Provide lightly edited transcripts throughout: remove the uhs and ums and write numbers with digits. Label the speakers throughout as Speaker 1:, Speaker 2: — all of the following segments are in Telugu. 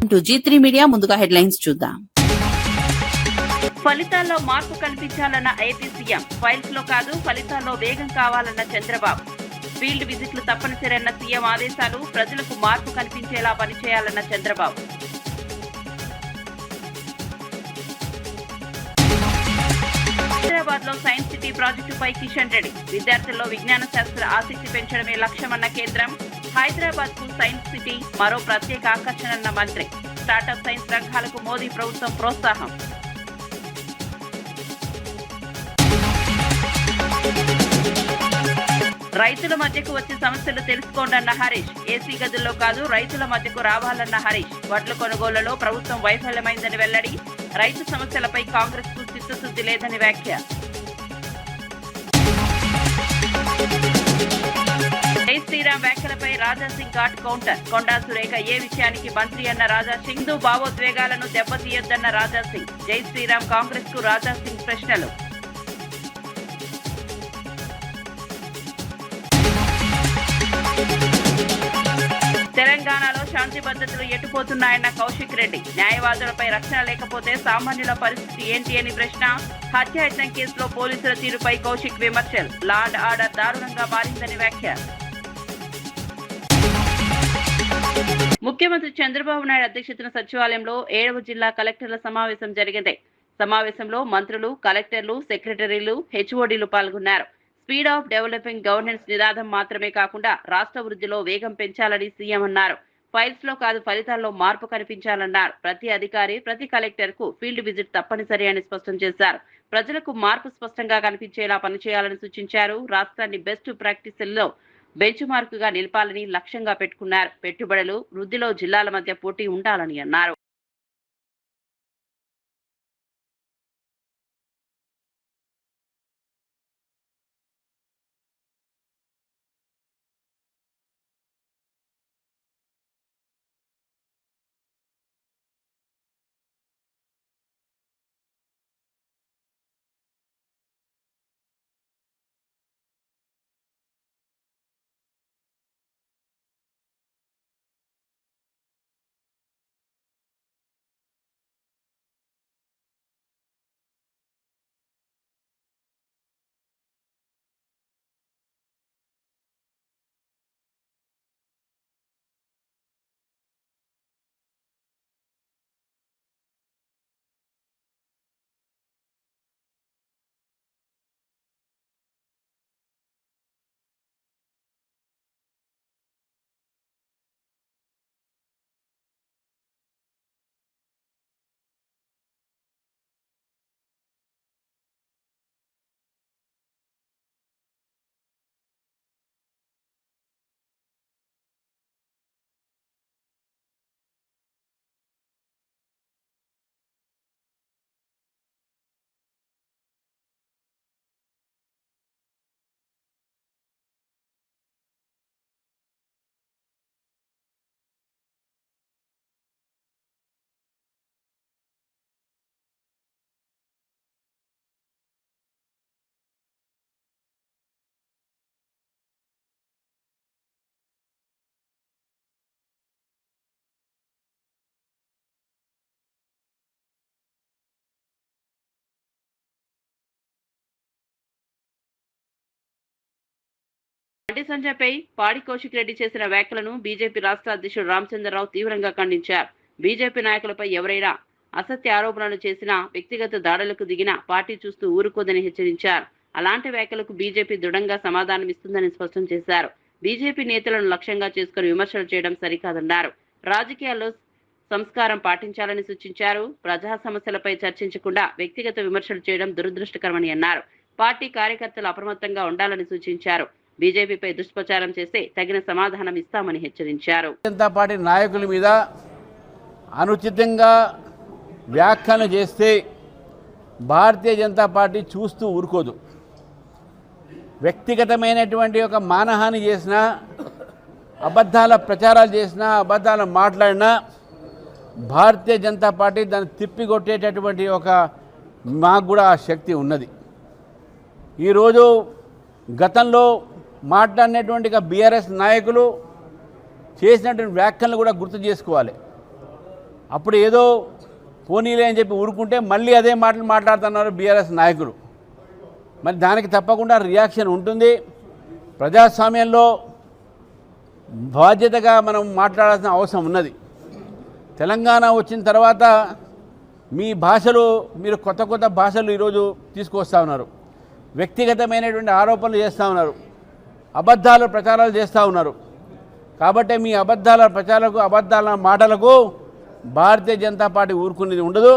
Speaker 1: Welcome to G3 media. ముందుగా హెడ్లైన్స్ చూద్దాం.
Speaker 2: ఫలితాల్లో మార్పు కల్పించాలన్న ఏపీ సీఎం, ఫైల్స్ లో కాదు ఫలితాల్లో వేగం కావాలన్న చంద్రబాబు. ఫీల్డ్ విజిట్లు తప్పనిసరన్న సీఎం ఆదేశాలు, ప్రజలకు మార్పు కనిపించేలా పనిచేయాలన్న చంద్రబాబు. హైదరాబాద్ లో సైన్స్ సిటీ ప్రాజెక్టుపై కిషన్ రెడ్డి, విద్యార్థుల్లో విజ్ఞాన శాస్త్ర ఆసక్తి పెంచడమే లక్ష్యమన్న కేంద్రం. హైదరాబాద్ కు సైన్స్ సిటీ మరో ప్రత్యేక ఆకర్షణన్న మంత్రి. స్టార్టప్ సైన్స్ రంగాలకు మోదీ ప్రభుత్వం ప్రోత్సాహం. రైతుల మధ్యకు వచ్చే సమస్యలు తెలుసుకోండన్న హరీష్. ఏసీ గదుల్లో కాదు రైతుల మధ్యకు రావాలన్న హరీష్. వడ్ల కొనుగోళ్లలో ప్రభుత్వం వైఫల్యమైందని వెల్లడి. రైతు సమస్యలపై కాంగ్రెస్ కు చిత్తశుద్ధి లేదని వ్యాఖ్య. జై శ్రీరామ్ వ్యాఖ్యలపై రాజాసింగ్ ఘాట్ కౌంటర్. కొండా సురేఖ ఏ విషయానికి మంత్రి అన్న రాజాసింగ్. హిందూ భావోద్వేగాలను దెబ్బతీయొద్దన్న రాజాసింగ్. జై శ్రీరామ్ కాంగ్రెస్ కు రాజాసింగ్ ప్రశ్నలు. తెలంగాణలో శాంతి భద్రతలు ఎటుపోతున్నాయన్న కౌశిక్ రెడ్డి. న్యాయవాదులపై రక్షణ లేకపోతే సామాన్యుల పరిస్థితి ఏంటి అని ప్రశ్న. హత్యాయత్నం కేసులో పోలీసుల తీరుపై కౌశిక్ విమర్శలు. లా అండ్ ఆర్డర్ దారుణంగా మారిందని వ్యాఖ్య. ముఖ్యమంత్రి చంద్రబాబు నాయుడు అధ్యక్షతన సచివాలయంలో 7వ జిల్లా కలెక్టర్ల సమావేశం జరిగింది. సమావేశంలో మంత్రులు, కలెక్టర్లు, సెక్రటరీలు, హెచ్ఓడీలు పాల్గొన్నారు. స్పీడ్ ఆఫ్ డెవలపింగ్ గవర్నెన్స్ నినాదం మాత్రమే కాకుండా రాష్ట్ర వృద్ధిలో వేగం పెంచాలని సీఎం అన్నారు. ఫైల్స్ లో కాదు ఫలితాల్లో మార్పు కనిపించాలన్నారు. ప్రతి అధికారి, ప్రతి కలెక్టర్ కు ఫీల్డ్ విజిట్ తప్పనిసరి అని స్పష్టం చేశారు. ప్రజలకు మార్పు స్పష్టంగా కనిపించేలా పనిచేయాలని సూచించారు. రాష్ట్రాన్ని బెస్ట్ ప్రాక్టీసుల్లో బెంచ్ మార్కుగా నిలపాలని లక్ష్యంగా పెట్టుకున్నారు. పెట్టుబడులు, వృద్ధిలో జిల్లాల మధ్య పోటీ ఉండాలని అన్నారు. బండి సంజయ్పై పాడి కౌశిక్ రెడ్డి చేసిన వ్యాఖ్యలను బీజేపీ రాష్ట్ర అధ్యక్షుడు రామచంద్రరావు తీవ్రంగా ఖండించారు. బీజేపీ నాయకులపై ఎవరైనా అసత్య ఆరోపణలు చేసినా, వ్యక్తిగత దాడులకు దిగినా పార్టీ చూస్తూ ఊరుకోదని హెచ్చరించారు. అలాంటి వ్యాఖ్యలకు బీజేపీ దృఢంగా సమాధానమిస్తుందని స్పష్టం చేశారు. బీజేపీ నేతలను లక్ష్యంగా చేసుకుని విమర్శలు చేయడం సరికాదన్నారు. రాజకీయాల్లో సంస్కారం పాటించాలని సూచించారు. ప్రజా సమస్యలపై చర్చించకుండా వ్యక్తిగత విమర్శలు చేయడం దురదృష్టకరమని అన్నారు. పార్టీ కార్యకర్తలు అప్రమత్తంగా ఉండాలని సూచించారు. బీజేపీపై దుష్ప్రచారం చేస్తే తగిన సమాధానం ఇస్తామని హెచ్చరించారు.
Speaker 3: జనతా పార్టీ నాయకుల మీద అనుచితంగా వ్యాఖ్యలు చేస్తే భారతీయ జనతా పార్టీ చూస్తూ ఊరుకోదు. వ్యక్తిగతమైనటువంటి ఒక మానహాని చేసినా, అబద్ధాల ప్రచారాలు చేసినా, అబద్ధాలు మాట్లాడినా భారతీయ జనతా పార్టీ దాన్ని తిప్పికొట్టేటటువంటి ఒక మాకు కూడా ఆ శక్తి ఉన్నది. ఈరోజు గతంలో మాట్లాడినటువంటి బీఆర్ఎస్ నాయకులు చేసినటువంటి వ్యాఖ్యలను కూడా గుర్తు చేసుకోవాలి. అప్పుడు ఏదో పోనీలే అని చెప్పి ఊరుకుంటే మళ్ళీ అదే మాటలు మాట్లాడుతున్నారు బీఆర్ఎస్ నాయకులు. మరి దానికి తప్పకుండా రియాక్షన్ ఉంటుంది. ప్రజాస్వామ్యంలో బాధ్యతగా మనం మాట్లాడాల్సిన అవసరం ఉన్నది. తెలంగాణ వచ్చిన తర్వాత మీ భాషలు మీరు కొత్త కొత్త భాషలు ఈరోజు తీసుకొస్తూ ఉన్నారు. వ్యక్తిగతమైనటువంటి ఆరోపణలు చేస్తూ ఉన్నారు, అబద్ధాలు ప్రచారాలు చేస్తూ ఉన్నారు. కాబట్టి మీ అబద్ధాల ప్రచారాలకు అబద్ధాల మాటలకు భారతీయ జనతా పార్టీ ఊరుకునేది ఉండదు.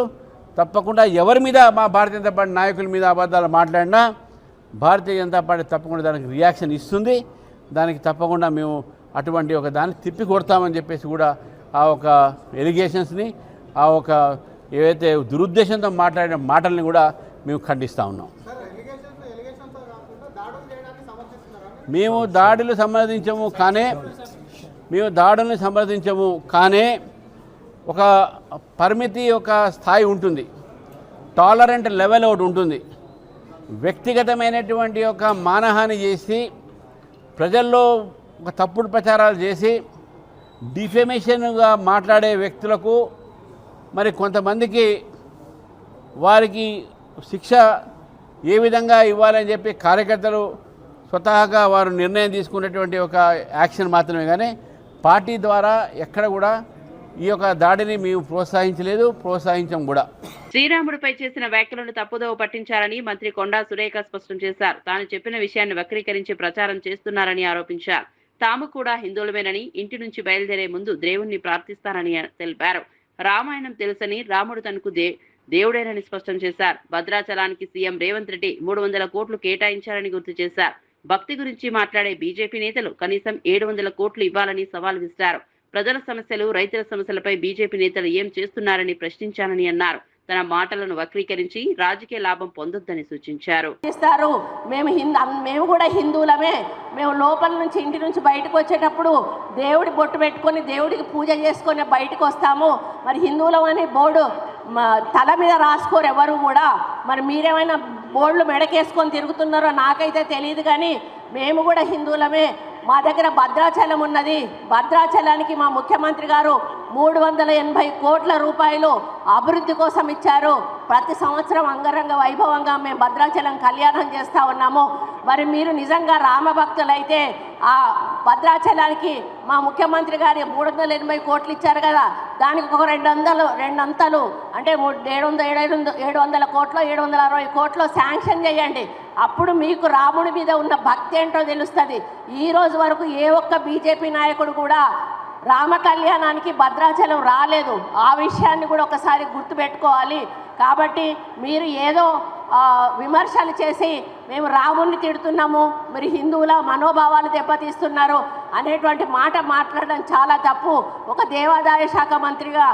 Speaker 3: తప్పకుండా ఎవరి మీద మా భారతీయ జనతా పార్టీ నాయకుల మీద అబద్ధాలు మాట్లాడినా భారతీయ జనతా పార్టీ తప్పకుండా దానికి రియాక్షన్ ఇస్తుంది. దానికి తప్పకుండా మేము అటువంటి ఒక దాన్ని తిప్పి కొడతామని చెప్పేసి కూడా ఆ ఒక ఎలిగేషన్స్ని, ఆ ఒక ఏవైతే దురుద్దేశంతో మాట్లాడిన మాటల్ని కూడా మేము ఖండిస్తూ ఉన్నాం. మేము దాడులు సమర్థించము కానీ ఒక పరిమితి, ఒక స్థాయి ఉంటుంది, టాలరెంట్ లెవెల్ ఒకటి ఉంటుంది. వ్యక్తిగతమైనటువంటి ఒక మానహాని చేసి ప్రజల్లో ఒక తప్పుడు ప్రచారాలు చేసి డిఫెమేషన్గా మాట్లాడే వ్యక్తులకు మరి కొంతమందికి వారికి శిక్ష ఏ విధంగా ఇవ్వాలని చెప్పి కార్యకర్తలు స్వతహాగా వారు నిర్ణయం తీసుకున్నటువంటి ఒక యాక్షన్ మాత్రమే కానీ పార్టీ ద్వారా ఎక్కడ కూడా ఈ యొక్క దాడిని మేము ప్రోత్సహించలేదు, ప్రోత్సహించం కూడా.
Speaker 2: శ్రీరాముడిపై చేసిన వ్యాఖ్యలను తప్పుదోవ పట్టించారని మంత్రి కొండా సురేఖ స్పష్టం చేశారు. తాను చెప్పిన విషయాన్ని వక్రీకరించి ప్రచారం చేస్తున్నారని ఆరోపించారు. తాము కూడా హిందువులమేనని, ఇంటి నుంచి బయలుదేరే ముందు దేవుణ్ణి ప్రార్థిస్తారని తెలిపారు. రామాయణం తెలుసని, రాముడు తనకు దేవుడేనని స్పష్టం చేశారు. భద్రాచలానికి సీఎం రేవంత్ రెడ్డి 300 కోట్లు కేటాయించారని గుర్తు చేశారు. భక్తి గురించి మాట్లాడే బీజేపీ నేతలు కనీసం 700 కోట్లు ఇవ్వాలని సవాల్ విసిరారు. ప్రజల సమస్యలు, రైతుల సమస్యలపై బీజేపీ నేతలు ఏం చేస్తున్నారని ప్రశ్నించారని అన్నారు. తన మాటలను వక్రీకరించి రాజకీయ లాభం పొందొద్దని సూచించారు.
Speaker 4: మేము కూడా హిందువులమే. మేము లోపల నుంచి, ఇంటి నుంచి బయటకు వచ్చేటప్పుడు దేవుడి బొట్టు పెట్టుకొని దేవుడికి పూజ చేసుకొని బయటకు వస్తాము. మరి హిందువులం అని బోర్డు తల మీద రాసుకోరు ఎవరు కూడా. మరి మీరేమైనా బోర్డులు మెడకేసుకొని తిరుగుతున్నారో నాకైతే తెలియదు, కానీ మేము కూడా హిందువులమే. మా దగ్గర భద్రాచలం ఉన్నది. భద్రాచలానికి మా ముఖ్యమంత్రి గారు 380 కోట్ల రూపాయలు అభివృద్ధి కోసం ఇచ్చారు. ప్రతి సంవత్సరం అంగరంగ వైభవంగా మేము భద్రాచలం కళ్యాణం చేస్తూ ఉన్నాము. మరి మీరు నిజంగా రామభక్తులైతే ఆ భద్రాచలానికి మా ముఖ్యమంత్రి గారు 380 కోట్లు ఇచ్చారు కదా, దానికి ఒక 2 అంతలు అంటే 700 కోట్లు, 760 కోట్లు శాంక్షన్ చేయండి. అప్పుడు మీకు రాముడి మీద ఉన్న భక్తి ఏంటో తెలుస్తుంది. ఈ రోజు వరకు ఏ ఒక్క బీజేపీ నాయకుడు కూడా రామ కళ్యాణానికి భద్రాచలం రాలేదు. ఆ విషయాన్ని కూడా ఒకసారి గుర్తుపెట్టుకోవాలి. కాబట్టి మీరు ఏదో విమర్శలు చేసి మేము రాముడిని తిడుతున్నాము, మరి హిందువుల మనోభావాలు దెబ్బతీస్తున్నారు అనేటువంటి మాట మాట్లాడడం చాలా తప్పు. ఒక దేవాదాయ శాఖ మంత్రిగా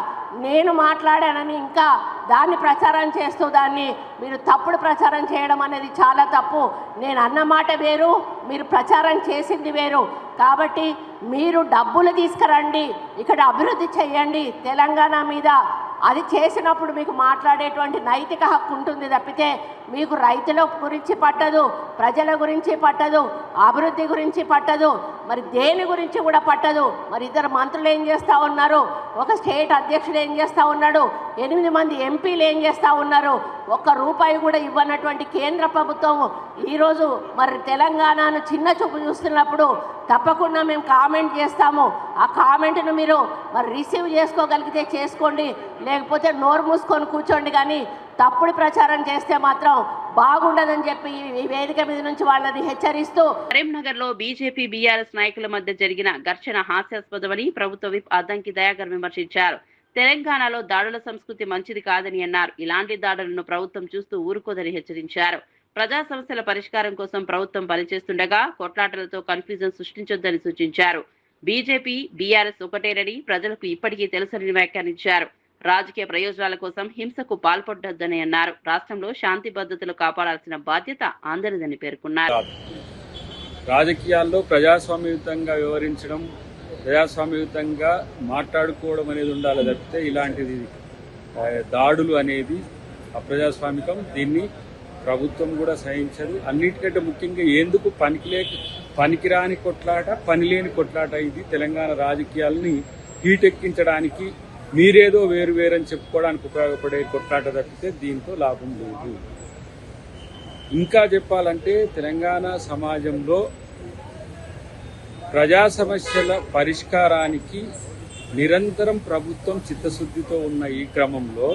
Speaker 4: నేను మాట్లాడానని ఇంకా దాన్ని ప్రచారం చేస్తూ దాన్ని మీరు తప్పుడు ప్రచారం చేయడం అనేది చాలా తప్పు. నేను అన్న మాట వేరు, మీరు ప్రచారం చేసింది వేరు. కాబట్టి మీరు డబ్బులు తీసుకురండి, ఇక్కడ అభివృద్ధి చేయండి తెలంగాణ మీద. అది చేసినప్పుడు మీకు మాట్లాడేటువంటి నైతిక హక్కు ఉంటుంది తప్పితే మీకు రైతుల గురించి పట్టదు, ప్రజల గురించి పట్టదు, అభివృద్ధి గురించి పట్టదు, మరి దేని గురించి కూడా పట్టదు. మరి ఇద్దరు మంత్రులు ఏం చేస్తూ ఉన్నారు, ఒక స్టేట్ అధ్యక్షుడు ఏం చేస్తూ ఉన్నాడు, 8 మంది ఎంపీలు ఏం చేస్తూ ఉన్నారు. ₹1 కూడా ఇవ్వనటువంటి కేంద్ర ప్రభుత్వం ఈరోజు మరి తెలంగాణను చిన్న చూపు చూస్తున్నప్పుడు తప్పకుండా మేము కామెంట్ చేస్తాము. ఆ కామెంట్ను మీరు మరి రిసీవ్ చేసుకోగలిగితే చేసుకోండి, లేకపోతే నోరు మూసుకొని కూర్చోండి. కానీ తప్పుడు ప్రచారం చేస్తే మాత్రం బాగుండదని చెప్పి ఈ వేదిక మీద నుంచి వాళ్ళని హెచ్చరిస్తూ.
Speaker 2: కరీంనగర్ లో బీజేపీ బీఆర్ఎస్ నాయకుల మధ్య జరిగిన ఘర్షణ హాస్యాస్పదమని ప్రభుత్వ విప్ అద్దంకి దయాకర్ విమర్శించారు. తెలంగాణలో దాడుల సంస్కృతి మంచిది కాదని అన్నారు. ఇలాంటి దాడులను ప్రభుత్వం చూస్తూ ఊరుకోదని హెచ్చరించారు. ప్రజా సమస్యల పరిష్కారం కోసం ప్రభుత్వం పనిచేస్తుండగా కొట్లాటలతో కన్ఫ్యూజన్ సృష్టించొద్దని సూచించారు. బీజేపీ బీఆర్ఎస్ ఒకటేనని ప్రజలకు ఇప్పటికీ తెలుసని వ్యాఖ్యానించారు. రాజకీయ ప్రయోజనాల కోసం హింసకు పాల్పడొద్దని అన్నారు. రాష్ట్రంలో శాంతి భద్రతలు కాపాడాల్సిన బాధ్యత అందరిదని పేర్కొన్నారు.
Speaker 5: రాజకీయాల్లో ప్రజాస్వామ్యయుతంగా వ్యవహరించడం, ప్రజాస్వామ్యయుతంగా మాట్లాడుకోవడం అనేది ఉండాలి తప్పితే ఇలాంటిది దాడులు అనేది అప్రజాస్వామికం. దీన్ని ప్రభుత్వం కూడా సహించదు. అన్నిటికంటే ముఖ్యంగా ఎందుకు పనికిరాని కొట్లాట, పనిలేని కొట్లాట. ఇది తెలంగాణ రాజకీయాలని హీటెక్కించడానికి మీరేదో వేరు వేరని చెప్పుకోవడానికి ఉపయోగపడే కొట్లాట తప్పితే దీంతో లాభం లేదు. ఇంకా చెప్పాలంటే తెలంగాణ సమాజంలో ప్రజా సమస్యల పరిష్కారానికి నిరంతరం ప్రభుత్వం చిత్తశుద్ధితో ఉన్న ఈ క్రమంలో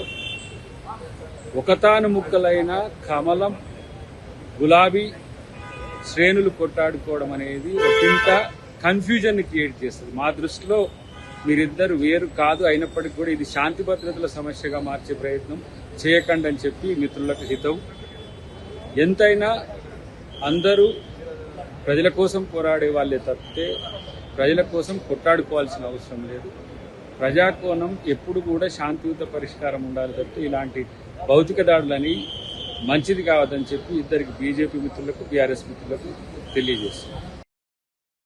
Speaker 5: ఒకతాను ముక్కలైన కమలం గులాబీ శ్రేణులు కొట్టాడుకోవడం అనేది ఒకంత కన్ఫ్యూజన్ క్రియేట్ చేస్తుంది. మా దృష్టిలో మీరిద్దరు వేరు కాదు, అయినప్పటికీ కూడా ఇది శాంతి భద్రతల సమస్యగా మార్చే ప్రయత్నం చేయకండి అని చెప్పి మిత్రులకు హితం. ఎంతైనా అందరూ ప్రజల కోసం పోరాడే వాళ్ళే తప్పితే ప్రజల కోసం కొట్టాడుకోవాల్సిన అవసరం లేదు. ప్రజాకోణం ఎప్పుడు కూడా శాంతియుత పరిష్కారం ఉండాలి తప్పితే ఇలాంటి భౌతిక దాడులని మంచిది కావద్దని చెప్పి ఇద్దరికి బీజేపీ మిత్రులకు బీఆర్ఎస్ మిత్రులకు తెలియజేస్తున్నారు.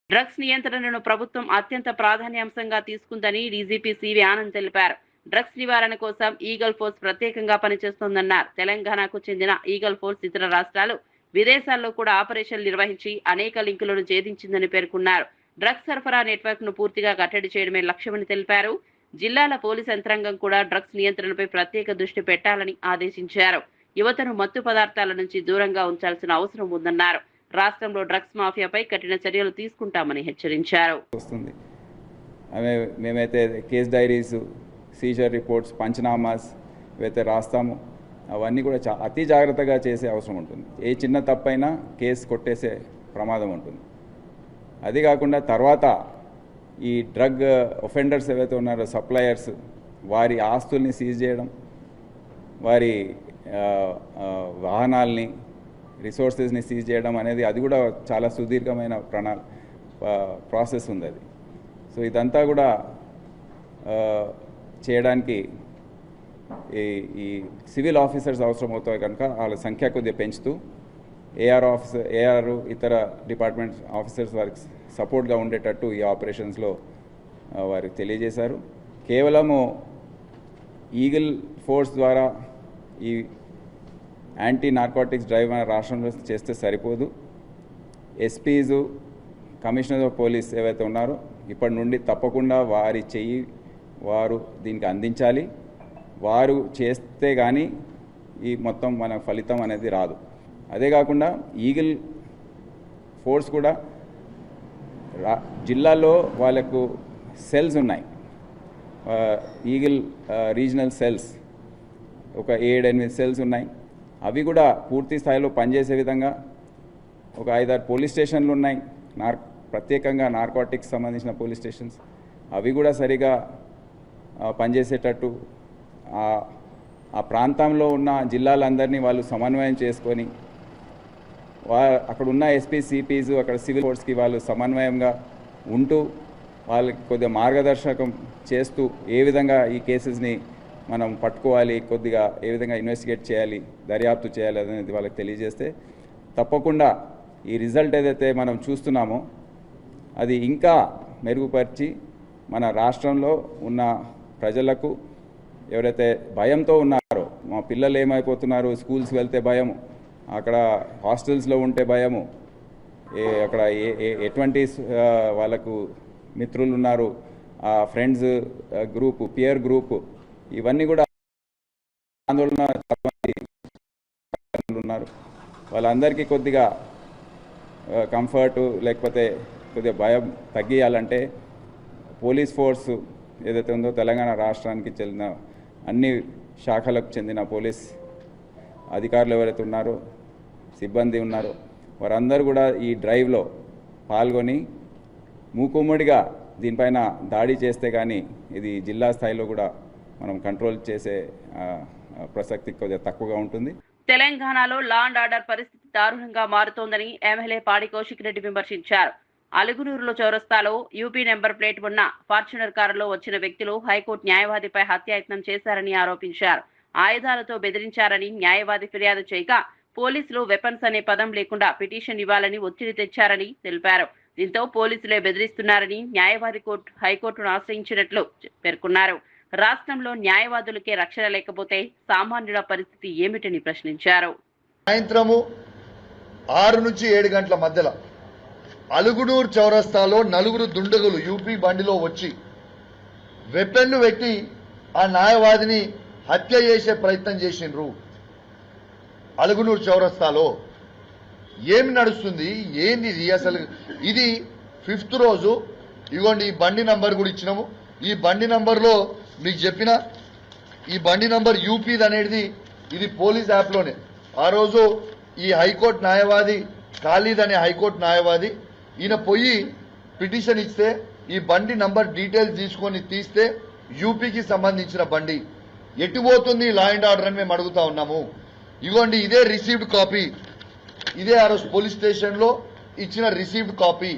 Speaker 2: డ్రగ్స్ నియంత్రణను ప్రభుత్వం అత్యంత ప్రాధాన్యాంశంగా తీసుకుందని డీజీపీ సివి ఆనంద్ తెలిపారు. డ్రగ్స్ నివారణ కోసం ఈగల్ ఫోర్స్ ప్రత్యేకంగా పనిచేస్తోందన్నారు. తెలంగాణకు చెందిన ఈగల్ ఫోర్స్ ఇతర రాష్ట్రాలు, విదేశాల్లో కూడా ఆపరేషన్లు నిర్వహించి అనేక లింకులను ఛేదించిందని పేర్కొన్నారు. డ్రగ్స్ సరఫరా నెట్వర్క్ ను పూర్తిగా కట్టడి చేయడమే లక్ష్యమని తెలిపారు. జిల్లాల పోలీస్ యంత్రాంగం కూడా డ్రగ్స్ నియంత్రణపై ప్రత్యేక దృష్టి పెట్టాలని ఆదేశించారు. యువతను మత్తు పదార్థాల నుంచి దూరంగా ఉంచాల్సిన అవసరం ఉందన్నారు. రాష్ట్రంలో డ్రగ్స్ మాఫియాపై కఠిన చర్యలు తీసుకుంటామని హెచ్చరించారు.
Speaker 6: మేమైతే కేస్ డైరీస్, సీజర్ రిపోర్ట్స్, పంచనామాస్ ఏవైతే రాస్తామో అవన్నీ కూడా అతి జాగ్రత్తగా చేసే అవసరం ఉంటుంది. ఏ చిన్న తప్పైనా కేసు కొట్టేసే ప్రమాదం ఉంటుంది. అది కాకుండా తర్వాత ఈ డ్రగ్ ఒఫెండర్స్ ఏవైతే ఉన్నారో సప్లయర్స్, వారి ఆస్తుల్ని సీజ్ చేయడం, వారి వాహనాల్ని, రిసోర్సెస్ని సీజ్ చేయడం అనేది అది కూడా చాలా సుదీర్ఘమైన ప్రాసెస్ ఉంది అది. సో ఇదంతా కూడా చేయడానికి ఈ సివిల్ ఆఫీసర్స్ అవసరం అవుతాయి కనుక వాళ్ళ సంఖ్య కొద్దిగా పెంచుతూ ఏఆర్ ఇతర డిపార్ట్మెంట్ ఆఫీసర్స్ వారికి సపోర్ట్గా ఉండేటట్టు ఈ ఆపరేషన్స్లో వారికి తెలియజేశారు. కేవలము ఈగిల్ ఫోర్స్ ద్వారా ఈ యాంటీ నార్కోటిక్స్ డ్రైవ్ మన రాష్ట్రంలో చేస్తే సరిపోదు. ఎస్పీస్, కమిషనర్ ఆఫ్ పోలీస్ ఏవైతే ఉన్నారో ఇప్పటి నుండి తప్పకుండా వారి చెయ్యి వారు దీనికి అందించాలి. వారు చేస్తే కానీ ఈ మొత్తం మన ఫలితం అనేది రాదు. అదే కాకుండా ఈగిల్ ఫోర్స్ కూడా జిల్లాలో వాళ్ళకు సెల్స్ ఉన్నాయి. ఈగిల్ రీజనల్ సెల్స్ ఒక 7-8 సెల్స్ ఉన్నాయి. అవి కూడా పూర్తి స్థాయిలో పనిచేసే విధంగా ఒక 5-6 పోలీస్ స్టేషన్లు ఉన్నాయి. ప్రత్యేకంగా నార్కోటిక్స్ సంబంధించిన పోలీస్ స్టేషన్స్ అవి కూడా సరిగా పనిచేసేటట్టు ఆ ప్రాంతంలో ఉన్న జిల్లాలందరినీ వాళ్ళు సమన్వయం చేసుకొని అక్కడ ఉన్న ఎస్పీ, సిపీస్, అక్కడ సివిల్ ఫోర్స్కి వాళ్ళు సమన్వయంగా ఉంటూ వాళ్ళకి కొద్దిగా మార్గదర్శకం చేస్తూ ఏ విధంగా ఈ కేసెస్ని మనం పట్టుకోవాలి, కొద్దిగా ఏ విధంగా ఇన్వెస్టిగేట్ చేయాలి, దర్యాప్తు చేయాలి అనేది వాళ్ళకి తెలియజేస్తే తప్పకుండా ఈ రిజల్ట్ ఏదైతే మనం చూస్తున్నామో అది ఇంకా మెరుగుపరిచి మన రాష్ట్రంలో ఉన్న ప్రజలకు ఎవరైతే భయంతో ఉన్నారో, మా పిల్లలు ఏమైపోతున్నారు, స్కూల్స్కి వెళ్తే భయము, అక్కడ హాస్టల్స్లో ఉంటే భయము, అక్కడ ఎటువంటి వాళ్ళకు మిత్రులు ఉన్నారు, ఆ ఫ్రెండ్స్ గ్రూపు, పియర్ గ్రూపు, ఇవన్నీ కూడా ఆందోళన ఉన్నారు. వాళ్ళందరికీ కొద్దిగా కంఫర్టు లేకపోతే కొద్దిగా భయం తగ్గియాలంటే పోలీస్ ఫోర్సు ఏదైతే ఉందో తెలంగాణ రాష్ట్రానికి చెందిన అన్ని శాఖలకు చెందిన పోలీస్ అధికారులు ఎవరైతే ఉన్నారో, సిబ్బంది ఉన్నారో వారందరూ కూడా ఈ డ్రైవ్లో పాల్గొని మూకుమ్మడిగా దీనిపైన దాడి చేస్తే కానీ ఇది జిల్లా స్థాయిలో కూడా మనం కంట్రోల్ చేసే ప్రసక్తి కొద్దిగా తక్కువగా ఉంటుంది.
Speaker 2: తెలంగాణలో లా అండ్ ఆర్డర్ పరిస్థితి దారుణంగా మారుతోందని ఎమ్మెల్యే పాడి కౌశిక్ రెడ్డి విమర్శించారు. అలుగునూరులో చౌరస్తాలో యూపీ నెంబర్ ప్లేట్ ఉన్న ఫార్చునర్ కారులో వచ్చిన వ్యక్తులు హైకోర్టు న్యాయవాదిపై హత్యాయత్నం చేశారని ఆరోపించారు. ఆయుధాలతో బెదిరించారని న్యాయవాది ఫిర్యాదు చేయగా పోలీసులు వెపన్స్ అనే పదం లేకుండా పిటిషన్ ఇవ్వాలని ఒత్తిడి తెచ్చారని తెలిపారు. దీంతో పోలీసులే బెదిరిస్తున్నారని న్యాయవాది హైకోర్టును ఆశ్రయించినట్లు పేర్కొన్నారు. రాష్ట్రంలో న్యాయవాదులకే రక్షణ లేకపోతే సామాన్యుల పరిస్థితి ఏమిటని ప్రశ్నించారు.
Speaker 7: సాయంత్రము 6 నుంచి 7 గంటల మధ్యలో అలుగునూరు చౌరస్తాలో 4 దుండగులు యూపీ బండిలో వచ్చి వెపన్లు పెట్టి ఆ న్యాయవాదిని హత్య చేసే ప్రయత్నం చేసిండ్రు. అలుగునూరు చౌరస్తాలో ఏమి నడుస్తుంది, ఏంది ఇది అసలు? ఇది 5th రోజు. ఇగోండి ఈ బండి నంబర్ కూడా ఇచ్చినాము. ఈ బండి నంబర్లో మీకు చెప్పిన ఈ బండి నంబర్ యూపీది అనేది ఇది పోలీస్ యాప్లోనే. ఆ రోజు ఈ హైకోర్టు న్యాయవాది ఖాళీద్ అనే హైకోర్టు న్యాయవాది ఈయన పోయి పిటిషన్ ఇస్తే ఈ బండి నంబర్ డీటెయిల్స్ తీసుకొని తీస్తే యూపీకి సంబంధించిన బండి ఎటు పోతుంది లా అండ్ ఆర్డర్ అని మేము అడుగుతా ఉన్నాము. ఇగోండి ఇదే రిసీవ్డ్ కాపీ, ఇదే ఆ రోజు పోలీస్ స్టేషన్లో ఇచ్చిన రిసీవ్డ్ కాపీ.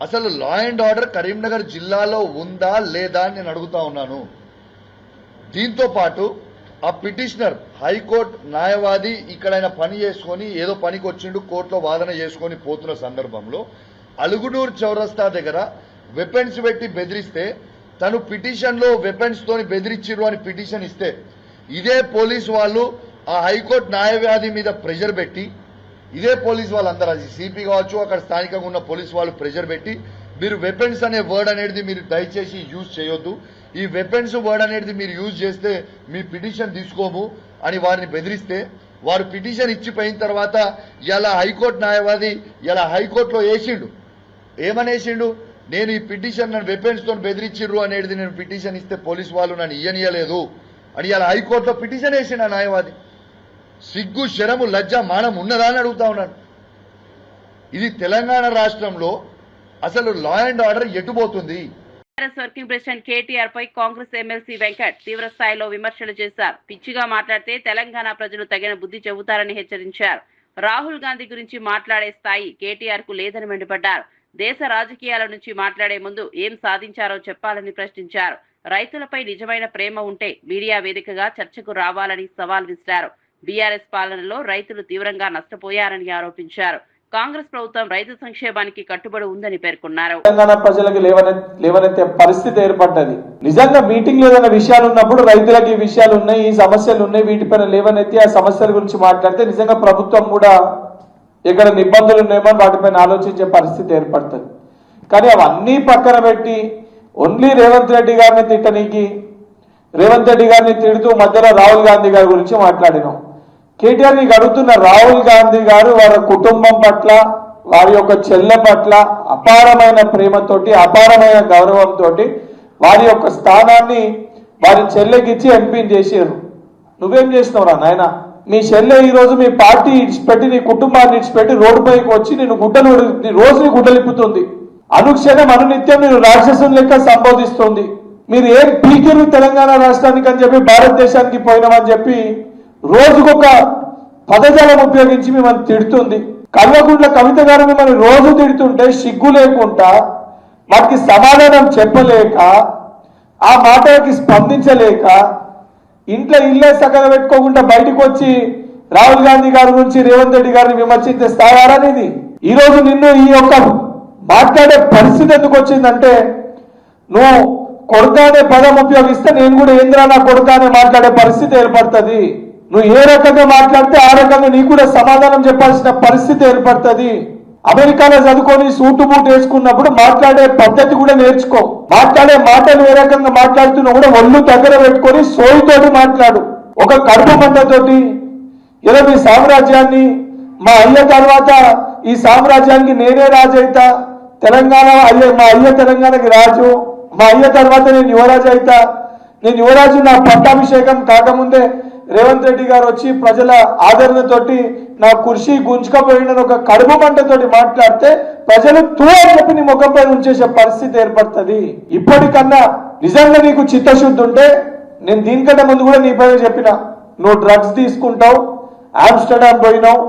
Speaker 7: అసలు లా అండ్ ఆర్డర్ కరీంనగర్ జిల్లాలో ఉందా లేదా అని నేను అడుగుతా ఉన్నాను. దీంతో పాటు ఆ పిటిషనర్ హైకోర్టు న్యాయవాది ఇక్కడ ఆయన పని చేసుకొని ఏదో పనికి వచ్చిండు, కోర్టులో వాదన చేసుకొని పోతున్న సందర్భంలో అలుగునూరు చౌరస్తా దగ్గర వెపన్స్ పెట్టి బెదిరిస్తే తను పిటిషన్లో వెపన్స్ తోని బెదిరించిరు అని పిటిషన్ ఇస్తే ఇదే పోలీసు వాళ్ళు ఆ హైకోర్టు న్యాయవాది మీద ప్రెషర్ పెట్టి, ఇదే పోలీసు వాళ్ళందరూ అది సిపి కావచ్చు అక్కడ స్థానికంగా ఉన్న పోలీసు వాళ్ళు ప్రెషర్ పెట్టి మీరు వెపన్స్ అనే వర్డ్ అనేది మీరు దయచేసి యూజ్ చేయొద్దు, ఈ వెపన్స్ వర్డ్ అనేది మీరు యూజ్ చేస్తే మీ పిటిషన్ తీసుకోము అని వారిని బెదిరిస్తే వారు పిటిషన్ ఇచ్చిపోయిన తర్వాత ఇలా హైకోర్టు న్యాయవాది ఇలా హైకోర్టులో వేసిండు. ఏమనేసిండు? నేను ఈ పిటిషన్ నన్ను వెపన్స్ తో బెదిరించిర్రు అనేది నేను పిటిషన్ ఇస్తే పోలీసు వాళ్ళు నన్ను ఇయ్యనియలేదు అని ఇలా హైకోర్టులో పిటిషన్ వేసిండు ఆ న్యాయవాది. సిగ్గు శరము లజ్జ మానం ఉన్నదా అని అడుగుతా ఉన్నాను. ఇది తెలంగాణ రాష్ట్రంలో అసలు లా అండ్ ఆర్డర్ ఎటుపోతుంది?
Speaker 2: టీఆర్ఎస్ వర్కింగ్ ప్రెసిడెంట్ కేటీఆర్ పై కాంగ్రెస్ ఎమ్మెల్సీ వెంకట్ తీవ్ర స్థాయిలో విమర్శలు చేశారు. పిచ్చిగా మాట్లాడితే తెలంగాణ ప్రజలు తగిన బుద్ధి చెబుతారని హెచ్చరించారు. రాహుల్ గాంధీ గురించి మాట్లాడే స్థాయి కేటీఆర్ కు లేదని మండిపడ్డారు. దేశ రాజకీయాల నుంచి మాట్లాడే ముందు ఏం సాధించారో చెప్పాలని ప్రశ్నించారు. రైతులపై నిజమైన ప్రేమ ఉంటే మీడియా వేదికగా చర్చకు రావాలని సవాల్ విసిరారు. బీఆర్ఎస్ పాలనలో రైతులు తీవ్రంగా నష్టపోయారని ఆరోపించారు. కాంగ్రెస్ ప్రభుత్వం రైతు సంక్షేమానికి కట్టుబడి ఉందని పేర్కొన్నారు.
Speaker 8: తెలంగాణ ప్రజలకు లేవనెత్తే పరిస్థితి ఏర్పడ్డది. నిజంగా మీటింగ్ లో ఏదైనా విషయాలు ఉన్నప్పుడు రైతులకు ఈ విషయాలు ఉన్నాయి, ఈ సమస్యలు ఉన్నాయి, వీటిపైన లేవనెత్తి ఆ సమస్యల గురించి మాట్లాడితే నిజంగా ప్రభుత్వం కూడా ఎక్కడ ఇబ్బందులు ఉన్నాయో వాటిపైన ఆలోచించే పరిస్థితి ఏర్పడుతుంది. కానీ అవన్నీ పక్కన పెట్టి ఓన్లీ రేవంత్ రెడ్డి గారిని తిట్టనీకి, రేవంత్ రెడ్డి గారిని తిడుతూ మధ్యలో రాహుల్ గాంధీ గారి గురించి మాట్లాడినాం. కేటీఆర్ నీకు అడుగుతున్న, రాహుల్ గాంధీ గారు వారి కుటుంబం పట్ల వారి యొక్క చెల్లె పట్ల అపారమైన ప్రేమతోటి అపారమైన గౌరవంతో వారి యొక్క స్థానాన్ని వారి చెల్లెకిచ్చి ఎంపీని చేసారు. నువ్వేం చేసినావురా నాయన? మీ చెల్లె ఈ రోజు మీ పార్టీ ఇచ్చిపెట్టి నీ కుటుంబాన్ని ఇచ్చిపెట్టి రోడ్డుపైకి వచ్చి నేను రోజుని గుడ్డలిప్పుతుంది. అనుక్షణం అనునిత్యం నేను రాక్షసుని లెక్క సంబోధిస్తుంది. మీరు ఏం పీకిరు తెలంగాణ రాష్ట్రానికి అని చెప్పి భారతదేశానికి పోయినామని చెప్పి రోజుకొక పదజాలం ఉపయోగించి మిమ్మల్ని తిడుతుంది. కల్వకుంట్ల కవిత గారు మిమ్మల్ని రోజు తిడుతుంటే సిగ్గు లేకుండా వాటికి సమాధానం చెప్పలేక ఆ మాటలకి స్పందించలేక ఇంట్లో ఇల్లే సగం పెట్టుకోకుండా బయటకు వచ్చి రాహుల్ గాంధీ గారి గురించి రేవంత్ రెడ్డి గారిని విమర్శించే స్థాయి. ఈ రోజు నిన్ను ఈ యొక్క మాట్లాడే పరిస్థితి ఎందుకు వచ్చిందంటే నువ్వు కొడుక అనే పదం ఉపయోగిస్తే నేను కూడా ఏంద్రా నా కొడుక అనే మాట్లాడే పరిస్థితి ఏర్పడుతుంది. నువ్వు ఏ రకంగా మాట్లాడితే ఆ రకంగా నీకు కూడా సమాధానం చెప్పాల్సిన పరిస్థితి ఏర్పడుతుంది. అమెరికాలో చదువుకొని సూటు బూట్ వేసుకున్నప్పుడు మాట్లాడే పద్ధతి కూడా నేర్చుకో. మాట్లాడే మాటలు ఏ రకంగా మాట్లాడుతున్నా కూడా ఒళ్ళు దగ్గర పెట్టుకొని సోయితోటి మాట్లాడు. ఒక కడుపు మంటతోటి ఏదో మీ సామ్రాజ్యాన్ని మా అయ్య తర్వాత ఈ సామ్రాజ్యానికి నేనే రాజు అయితా, తెలంగాణ అయ్య మా అయ్య తెలంగాణకి రాజు, మా అయ్య తర్వాత నేను యువరాజు అయితా, నేను యువరాజు నా పట్టాభిషేకం కాకముందే రేవంత్ రెడ్డి గారు వచ్చి ప్రజల ఆదరణతోటి నా కుర్చీ గుంజుకపోయిన ఒక కడుపు మంటతోటి మాట్లాడితే ప్రజలు తూ అని చెప్పి నీ ముఖంపై ఉంచేసే పరిస్థితి ఏర్పడుతుంది. ఇప్పటికన్నా నిజంగా నీకు చిత్తశుద్ధి ఉంటే నేను దీనికంటే ముందు కూడా నీ పైన చెప్పిన, నువ్వు డ్రగ్స్ తీసుకుంటావు, ఆమ్స్టర్డామ్ పోయినావు,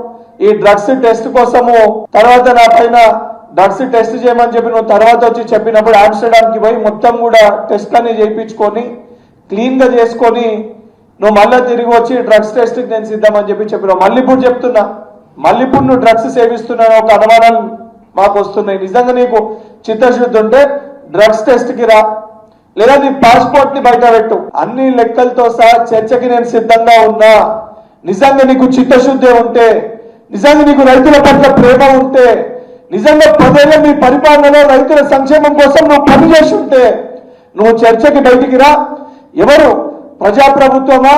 Speaker 8: ఈ డ్రగ్స్ టెస్ట్ కోసము తర్వాత నా పైన డ్రగ్స్ టెస్ట్ చేయమని చెప్పి నువ్వు తర్వాత వచ్చి చెప్పినప్పుడు ఆమ్స్టర్డామ్ కి పోయి మొత్తం కూడా టెస్ట్లన్నీ చేయించుకొని క్లీన్ గా చేసుకొని నువ్వు మళ్ళీ తిరిగి వచ్చి డ్రగ్స్ టెస్ట్ నేను సిద్ధమని చెప్పినావు. మళ్ళీ ఇప్పుడు చెప్తున్నా, మళ్ళీ ఇప్పుడు నువ్వు డ్రగ్స్ సేవిస్తున్నావు ఒక అనుమానాలు మాకు వస్తున్నాయి. నిజంగా నీకు చిత్తశుద్ధి ఉంటే డ్రగ్స్ టెస్ట్ కి రా, లేదా నీ పాస్పోర్ట్ ని బయట పెట్టు. అన్ని లెక్కలతో సహా చర్చకి నేను సిద్ధంగా ఉన్నా. నిజంగా నీకు చిత్తశుద్ధి ఉంటే, నిజంగా నీకు రైతుల పట్ల ప్రేమ ఉంటే, నిజంగా 10 ఏళ్ల మీ పరిపాలనలో రైతుల సంక్షేమం కోసం నువ్వు పని చేసి ఉంటే నువ్వు చర్చకి బయటికి రా. ఎవరు ప్రజాప్రభుత్వమా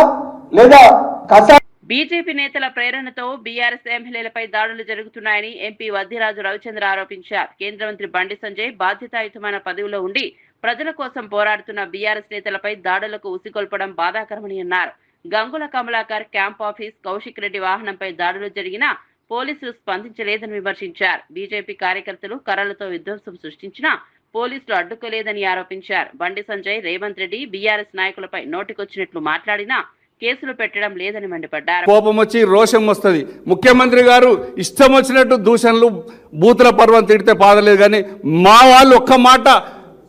Speaker 8: లేదా కసా
Speaker 2: బీజేపీ నేతల ప్రేరణతో బీఆర్ఎస్ ఎమ్మెల్యేలపై దాడులు జరుగుతున్నాయని ఎంపీ వద్దిరాజు రవిచంద్ర ఆరోపించారు. కేంద్ర మంత్రి బండి సంజయ్ బాధ్యతాయుతమైన పదవిలో ఉండి ప్రజల కోసం పోరాడుతున్న బీఆర్ఎస్ నేతలపై దాడులకు ఉసిగొల్పడం బాధాకరమని అన్నారు. గంగుల కమలాకర్ క్యాంప్ ఆఫీస్, కౌశిక్ రెడ్డి వాహనంపై దాడులు జరిగినా పోలీసులు స్పందించలేదని విమర్శించారు. బీజేపీ కార్యకర్తలు కర్రలతో విధ్వంసం సృష్టించినా పోలీసులు అడ్డుకోలేదని ఆరోపించారు. బండి సంజయ్, రేవంత్ రెడ్డి బీఆర్ఎస్ నాయకులపై నోటికొచ్చినట్లు మాట్లాడినా కేసులు పెట్టడం లేదని మండిపడ్డారు.
Speaker 9: కోపం వచ్చి రోషం వస్తుంది. ముఖ్యమంత్రి గారు ఇష్టం వచ్చినట్టు దూషణలు బూతుల పర్వం తిడితే బాధలేదు, కానీ మా వాళ్ళు ఒక్క మాట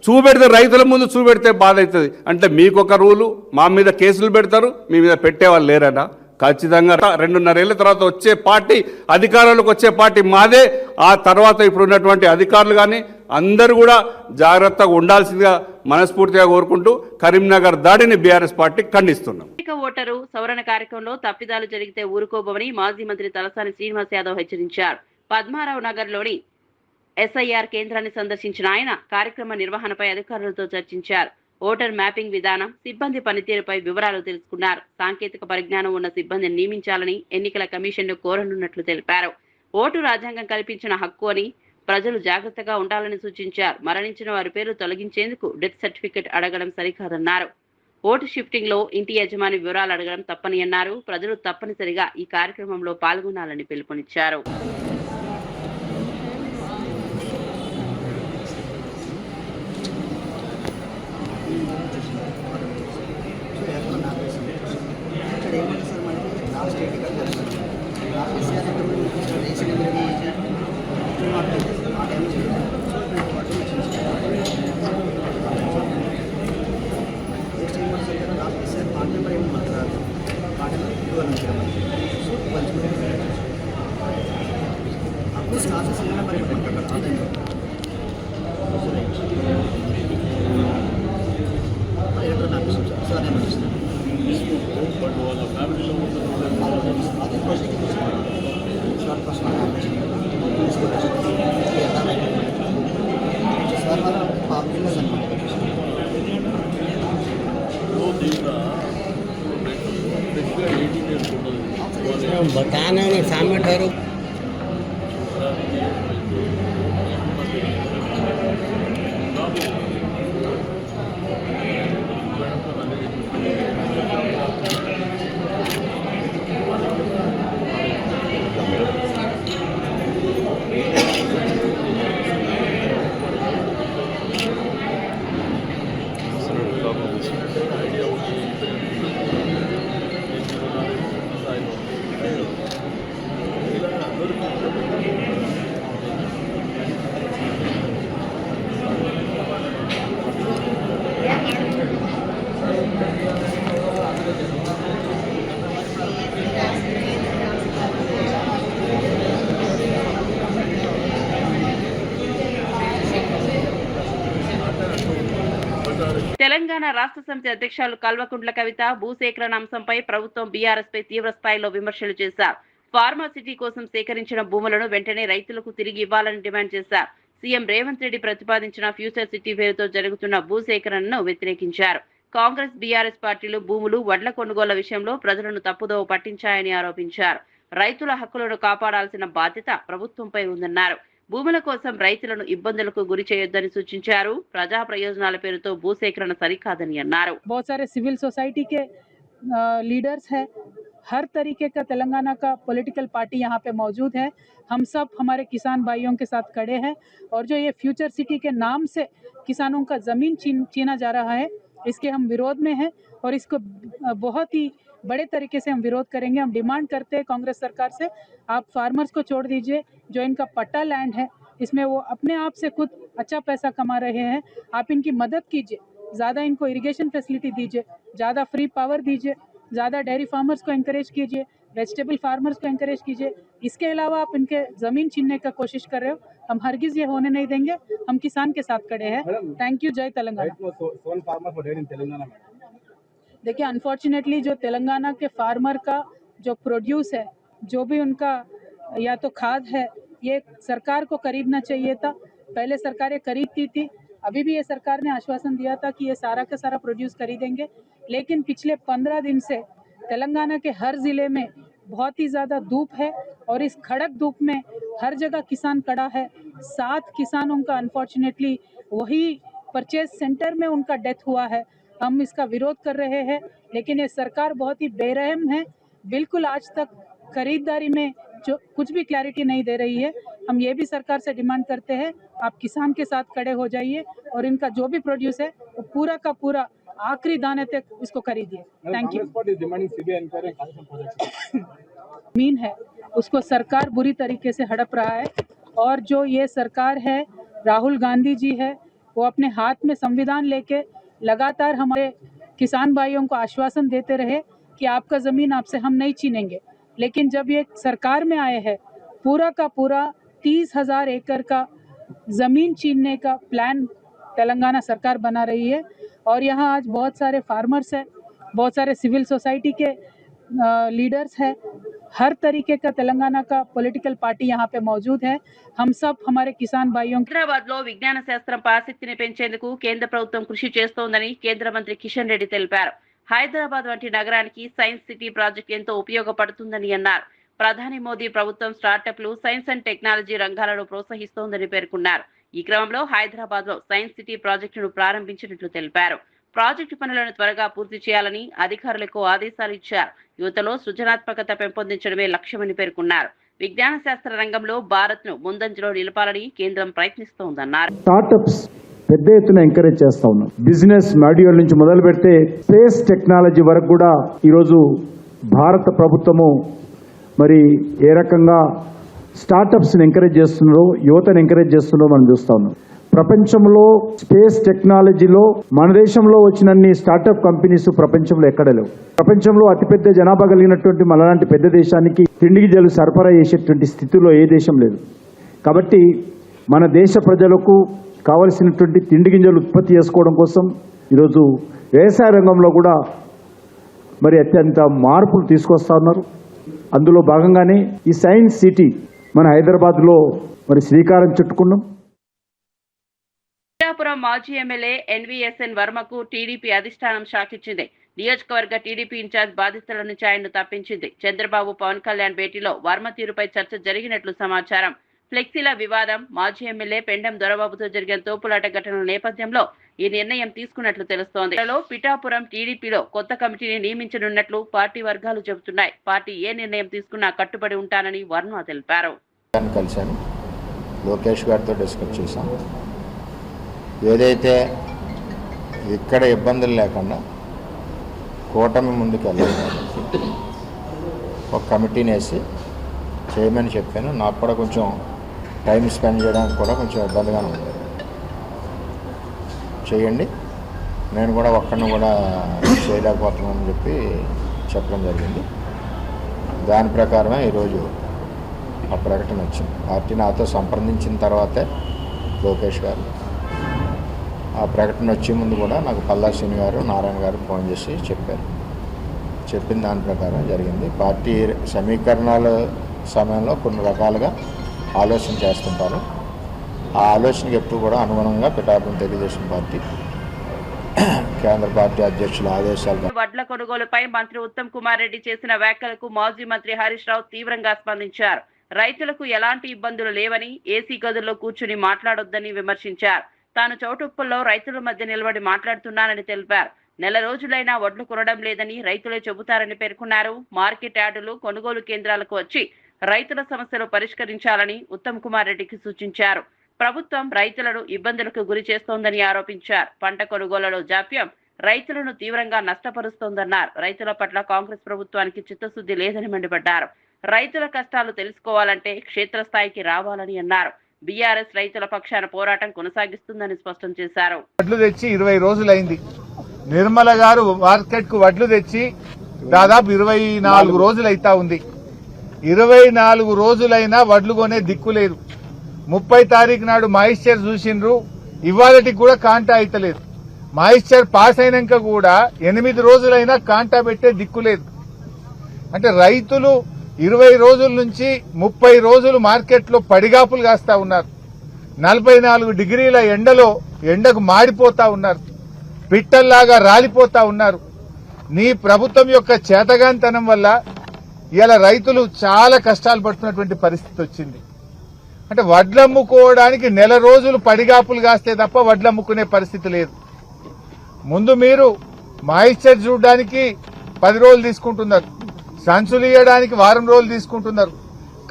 Speaker 9: చూపెడితే, రైతుల ముందు చూపెడితే బాధ అవుతుంది. అంటే మీకు ఒక రూలు, మా మీద కేసులు పెడతారు, మీ మీద పెట్టేవాళ్ళు లేరనా? ఖచ్చితంగా 2.5 ఏళ్ల తర్వాత వచ్చే పార్టీ, అధికారంలోకి వచ్చే పార్టీ మాదే. ఆ తర్వాత ఇప్పుడు ఉన్నటువంటి అధికారులు కానీ అందరూ కూడా జాగ్రత్తగా ఉండాల్సిందిగా మనస్ఫూర్తిగా కోరుకుంటూ కరీంనగర్ దాడిని బీఆర్ఎస్ పార్టీ ఖండిస్తున్నాం.
Speaker 2: ఓటరు సవరణ కార్యక్రమంలో తప్పిదాలు జరిగితే ఊరుకోబోమని మాజీ మంత్రి తలసాని శ్రీనివాస్ యాదవ్ హెచ్చరించారు. పద్మారావు నగర్లోని ఎస్ఐఆర్ కేంద్రాన్ని సందర్శించిన ఆయన కార్యక్రమ నిర్వహణపై అధికారులతో చర్చించారు. ఓటర్ మ్యాపింగ్ విధానం, సిబ్బంది పనితీరుపై వివరాలు తెలుసుకున్నారు. సాంకేతిక పరిజ్ఞానం ఉన్న సిబ్బందిని నియమించాలని ఎన్నికల కమిషన్ను కోరనున్నట్లు తెలిపారు. ఓటు రాజ్యాంగం కల్పించిన హక్కు అని ప్రజలు జాగ్రత్తగా ఉండాలని సూచించారు. మరణించిన వారి పేరు తొలగించేందుకు డెత్ సర్టిఫికెట్ అడగడం సరికాదన్నారు. ఓటు షిఫ్టింగ్ లో ఇంటి యజమాని వివరాలు అడగడం తప్పని అన్నారు. ప్రజలు తప్పనిసరిగా ఈ కార్యక్రమంలో పాల్గొనాలని పిలుపునిచ్చారు.
Speaker 10: बताने सामने ठहरो।
Speaker 2: తెలంగాణ రాష్ట్ర సమితి అధ్యక్షులు కల్వకుంట్ల కవిత భూసేకరణ అంశంపై ప్రభుత్వం బీఆర్ఎస్ పై తీవ్ర స్థాయిలో విమర్శలు చేశారు. ఫార్మాసిటీ కోసం సేకరించిన భూములను వెంటనే రైతులకు తిరిగి ఇవ్వాలని డిమాండ్ చేశారు. సీఎం రేవంత్ రెడ్డి ప్రతిపాదించిన ఫ్యూచర్ సిటీ పేరుతో జరుగుతున్న భూసేకరణను వ్యతిరేకించారు. కాంగ్రెస్ బీఆర్ఎస్ పార్టీలు భూములు, వడ్ల కొనుగోళ్ల విషయంలో ప్రజలను తప్పుదోవ పట్టించాయని ఆరోపించారు. రైతుల హక్కులను కాపాడాల్సిన బాధ్యత ప్రభుత్వంపై ఉందన్నారు. భూముల కోసం రైతులను ఇబ్బందులకు గురి చేయొద్దని సూచించారు. ప్రజా ప్రయోజనాల పేరుతో భూసేకరణ సరికాదని అన్నారు.
Speaker 11: बहुत सारे सिविल सोसाइटी के लीडर्स हैं, हर तरीके का तेलंगाना का पॉलिटिकल पार्टी यहाँ पे मौजूद है. हम सब हमारे किसान भाइयों के साथ खड़े हैं और जो ये फ्यूचर सिटी के नाम से किसानों का ज़मीन छीना जा रहा है, इसके हम विरोध में हैं और इसको बहुत ही बड़े तरीके से हम विरोध करेंगे. हम डिमांड करते हैं कांग्रेस सरकार से, आप फार्मर्स को छोड़ दीजिए. जो इनका पट्टा लैंड है इसमें वो अपने आप से खुद अच्छा पैसा कमा रहे हैं. आप इनकी मदद कीजिए, ज़्यादा इनको इरिगेशन फैसिलिटी दीजिए, ज़्यादा फ्री पावर दीजिए, ज़्यादा डेयरी फार्मर्स को इंकरेज कीजिए, वेजिटेबल फार्मर्स को इंकरेज कीजिए. इसके अलावा आप इनके ज़मीन छीनने का कोशिश कर रहे हो, हम हरगिज़ ये होने नहीं देंगे. हम किसान के साथ खड़े हैं. Thank you. जय तेलंगाना. देखिए, अनफॉर्चुनेटली जो तेलंगाना के फार्मर का जो प्रोड्यूस है, जो भी उनका या तो खाद है, ये सरकार को खरीदना चाहिए था. पहले सरकारें खरीदती थी, अभी भी ये सरकार ने आश्वासन दिया था कि ये सारा का सारा प्रोड्यूस खरीदेंगे, लेकिन पिछले 15 दिन से तेलंगाना के हर ज़िले में बहुत ही ज़्यादा धूप है और इस खड़क धूप में हर जगह किसान खड़ा है। 7 किसानों का अनफॉर्चुनेटली वही परचेज सेंटर में उनका डेथ हुआ है। हम इसका विरोध कर रहे हैं, लेकिन ये सरकार बहुत ही बेरहम है, बिल्कुल आज तक खरीदारी में जो कुछ भी क्लैरिटी नहीं दे रही है। हम ये भी सरकार से डिमांड करते हैं, आप किसान के साथ खड़े हो जाइए और इनका जो भी प्रोड्यूस है वो पूरा का पूरा आखिरी दाने तक इसको खरीदिए। Thank you. जमीन है उसको सरकार बुरी तरीके से हड़प रहा है और जो ये सरकार है, राहुल गांधी जी है, वो अपने हाथ में संविधान लेके लगातार हमारे किसान भाइयों को आश्वासन देते रहे कि आपका ज़मीन आपसे हम नहीं छीनेंगे, लेकिन जब ये सरकार में आए हैं पूरा का पूरा 30,000 एकड़ का ज़मीन छीनने का प्लान तेलंगाना सरकार बना रही है। और यहाँ आज बहुत सारे फार्मर्स हैं, बहुत सारे सिविल सोसाइटी के लीडर्स हैं, हर तरीके का तेलंगाना का पॉलिटिकल पार्टी यहाँ पे मौजूद है। हम सब हमारे किसान भाइयों
Speaker 2: హైదరాబాద్ లో విజ్ఞాన శాస్త్రం ఆసక్తిని పెంచేందుకు కేంద్ర ప్రభుత్వం కృషి చేస్తోందని కేంద్ర మంత్రి కిషన్ రెడ్డి తెలిపారు. హైదరాబాద్ వంటి నగరానికి సైన్స్ సిటీ ప్రాజెక్ట్ ఎంతో ఉపయోగపడుతుందని అన్నారు. ప్రధాని మోదీ ప్రభుత్వం స్టార్టప్లు, సైన్స్ అండ్ టెక్నాలజీ రంగాలను ప్రోత్సహిస్తోందని పేర్కొన్నారు. ఈ క్రమంలో హైదరాబాద్ లో సైన్స్ సిటీ ప్రాజెక్టును ప్రారంభించినట్లు తెలిపారు. ప్రాజెక్టు పనులను త్వరగా పూర్తి చేయాలని అధికారులకు ఆదేశాలు ఇచ్చారు. యువతలో సృజనాత్మకత పెంపొందించడమే లక్ష్యమని పేర్కొన్నారు. విజ్ఞాన శాస్త్ర రంగంలో భారత్ ను ముందంజలో నిలపాలని కేంద్రం ప్రయత్నిస్తోందన్నారు.
Speaker 8: స్టార్టప్స్ పెద్ద ఎత్తున ఎంకరేజ్ చేస్తా ఉన్నాం. బిజినెస్ మాడ్యూల్ నుంచి మొదలు పెడితే స్పేస్ టెక్నాలజీ వరకు కూడా ఈరోజు భారత ప్రభుత్వము మరి ఏ రకంగా స్టార్టప్స్ని ఎంకరేజ్ చేస్తున్నారో, యువతను ఎంకరేజ్ చేస్తున్నారో మనం చూస్తా ఉన్నాం. ప్రపంచంలో స్పేస్ టెక్నాలజీలో మన దేశంలో వచ్చినన్ని స్టార్టప్ కంపెనీస్ ప్రపంచంలో ఎక్కడ లేవు. ప్రపంచంలో అతిపెద్ద జనాభా కలిగినటువంటి మనలాంటి పెద్ద దేశానికి తిండి గింజలు సరఫరా చేసేటువంటి స్థితిలో ఏ దేశం లేదు. కాబట్టి మన దేశ ప్రజలకు కావలసినటువంటి తిండి గింజలు ఉత్పత్తి చేసుకోవడం కోసం ఈరోజు వ్యవసాయ రంగంలో కూడా మరి అత్యంత మార్పులు తీసుకొస్తా ఉన్నారు. అందులో భాగంగానే ఈ సైన్స్ సిటీ మన హైదరాబాద్లో మరి శ్రీకారం చుట్టుకున్నాం.
Speaker 2: పిఠాపురం మాజీ ఎమ్మెల్యే ఎన్వీఎస్ఎన్ వర్మకు టీడీపీ అధిష్టానం షాక్ ఇచ్చింది. నియోజకవర్గ టీడీపీ ఇన్ఛార్జ్ బాధితుల నుంచి ఆయన్ను తప్పించింది. చంద్రబాబు, పవన్ కళ్యాణ్ భేటీలో వర్మ తీరుపై చర్చ జరిగినట్లు సమాచారం. ఫ్లెక్సీల వివాదం, మాజీ ఎమ్మెల్యే పెండెం దొరబాబుతో జరిగిన తోపులాట ఘటనల నేపథ్యంలో ఈ నిర్ణయం తీసుకున్నట్లు తెలుస్తోంది. పిఠాపురం టీడీపీలో కొత్త కమిటీని నియమించనున్నట్లు పార్టీ వర్గాలు చెబుతున్నాయి. పార్టీ ఏ నిర్ణయం తీసుకున్నా కట్టుబడి ఉంటానని వర్మ తెలిపారు.
Speaker 12: కలిశాను, లోకేష్ గారితో డిస్కస్ చేశాం. ఏదైతే ఇక్కడ ఇబ్బందులు లేకుండా కూటమి ముందుకు వెళ్ళాలి, ఒక కమిటీని వేసి చేయమని చెప్పాను. నాకు కూడా కొంచెం టైం స్పెండ్ చేయడానికి కూడా కొంచెం ఇబ్బందిగానే ఉంది. చేయండి, నేను కూడా ఒక్కడిని కూడా చేయలేకపోతున్నానని చెప్పి చెప్పడం జరిగింది. దాని ప్రకారమే ఈరోజు ఆ ప్రకటన వచ్చింది. పార్టీ నాతో సంప్రదించిన తర్వాతే లోకేష్ గారు ఆ ప్రకటన వచ్చే ముందు కూడా నాకు పల్లా శ్రీని గారు, నారాయణ గారు ఫోన్ చేసి చెప్పారు. చెప్పిన దాని ప్రకారం జరిగింది. పార్టీ సమీకరణాల సమయంలో కొన్ని రకాలుగా ఆలోచన చేస్తుంటారు. ఆ ఆలోచనకి ఎప్పుడు కూడా అనుగుణంగా పిఠాపురం తెలుగుదేశం పార్టీ కేంద్ర పార్టీ అధ్యక్షుల ఆదేశాలు.
Speaker 2: వడ్ల కొనుగోలుపై మంత్రి ఉత్తమ్ కుమార్ రెడ్డి చేసిన వ్యాఖ్యలకు మాజీ మంత్రి హరీష్ రావు తీవ్రంగా స్పందించారు. రైతులకు ఎలాంటి ఇబ్బందులు లేవని, ఏసీ గదుల్లో కూర్చుని మాట్లాడొద్దని విమర్శించారు. తాను చౌటుప్పల్లో రైతుల మధ్య నిలబడి మాట్లాడుతున్నానని తెలిపారు. నెల రోజులైనా వడ్లు కొనడం లేదని రైతులే చెబుతారని పేర్కొన్నారు. మార్కెట్ యార్డులు, కొనుగోలు కేంద్రాలకు వచ్చి రైతుల సమస్యలు పరిష్కరించాలని ఉత్తమ్ కుమార్ రెడ్డికి సూచించారు. ప్రభుత్వం రైతులను ఇబ్బందులకు గురి చేస్తోందని ఆరోపించారు. పంట కొనుగోలులో జాప్యం రైతులను తీవ్రంగా నష్టపరుస్తోందన్నారు. రైతుల పట్ల కాంగ్రెస్ ప్రభుత్వానికి చిత్తశుద్ధి లేదని మండిపడ్డారు. రైతుల కష్టాలు తెలుసుకోవాలంటే క్షేత్రస్థాయికి రావాలని అన్నారు. బీఆర్ఎస్ రైతుల పక్షాన పోరాటం కొనసాగిస్తుందని స్పష్టం చేశారు.
Speaker 13: వడ్లు తెచ్చి 20 రోజులైంది. నిర్మల గారు మార్కెట్ కు వడ్లు తెచ్చి దాదాపు 24 రోజులు అయితా ఉంది. 24 రోజులైనా వడ్లు కొనే దిక్కు లేదు. 30 తారీఖు నాడు మాయిశ్చర్ చూసిండ్రు, ఇవాళకి కూడా కాంటా అయితలేదు. మాయిశ్చర్ పాస్ అయినాక కూడా 8 రోజులైనా కాంటా పెట్టే దిక్కు లేదు. అంటే రైతులు 20 రోజుల నుంచి 30 రోజులు మార్కెట్లో పడిగాపులు కాస్తా ఉన్నారు. 44 డిగ్రీల ఎండలో ఎండకు మాడిపోతా ఉన్నారు, పిట్టల్లాగా రాలిపోతా ఉన్నారు. నీ ప్రభుత్వం యొక్క చేతగాంతనం వల్ల ఇలా రైతులు చాలా కష్టాలు పడుతున్నటువంటి పరిస్థితి వచ్చింది. అంటే వడ్లమ్ముకోవడానికి నెల రోజులు పడిగాపులు కాస్తే తప్ప వడ్లమ్ముకునే పరిస్థితి లేదు. ముందు మీరు మాయిశ్చర్ చూడడానికి 10 రోజులు తీసుకుంటున్నారు, సంచులు ఇయ్యడానికి వారం రోజులు తీసుకుంటున్నారు,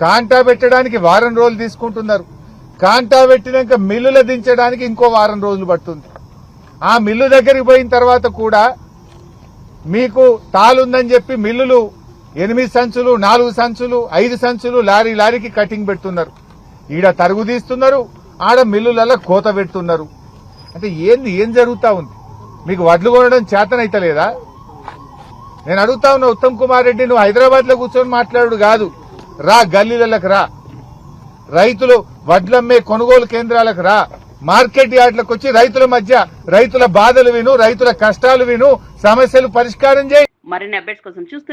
Speaker 13: కాంటా పెట్టడానికి వారం రోజులు తీసుకుంటున్నారు, కాంటా పెట్టినాక మిల్లుల దించడానికి ఇంకో వారం రోజులు పడుతుంది. ఆ మిల్లు దగ్గరికి పోయిన తర్వాత కూడా మీకు తాలుందని చెప్పి మిల్లులు 8 సంచులు 4 సంచులు 5 సంచులు లారీకి కటింగ్ పెడుతున్నారు. ఈడ తరుగు తీస్తున్నారు, ఆడ మిల్లులలో కోత పెడుతున్నారు. అంటే ఏం జరుగుతా ఉంది? మీకు వడ్లు కొనడం చేతనైతలేదా? నేను అడుగుతా ఉన్నా ఉత్తమ్ కుమార్ రెడ్డి, నువ్వు హైదరాబాద్ లో కూర్చొని మాట్లాడు కాదు, రా గల్లీలకు రా, రైతులు వడ్లమ్మే కొనుగోలు కేంద్రాలకు రా, మార్కెట్ యార్డ్లకు వచ్చి రైతుల మధ్య రైతుల బాధలు విను, రైతుల కష్టాలు విను, సమస్యలు పరిష్కారం చేయి.
Speaker 2: మరిన్ని అప్డేట్స్ కోసం చూస్తూ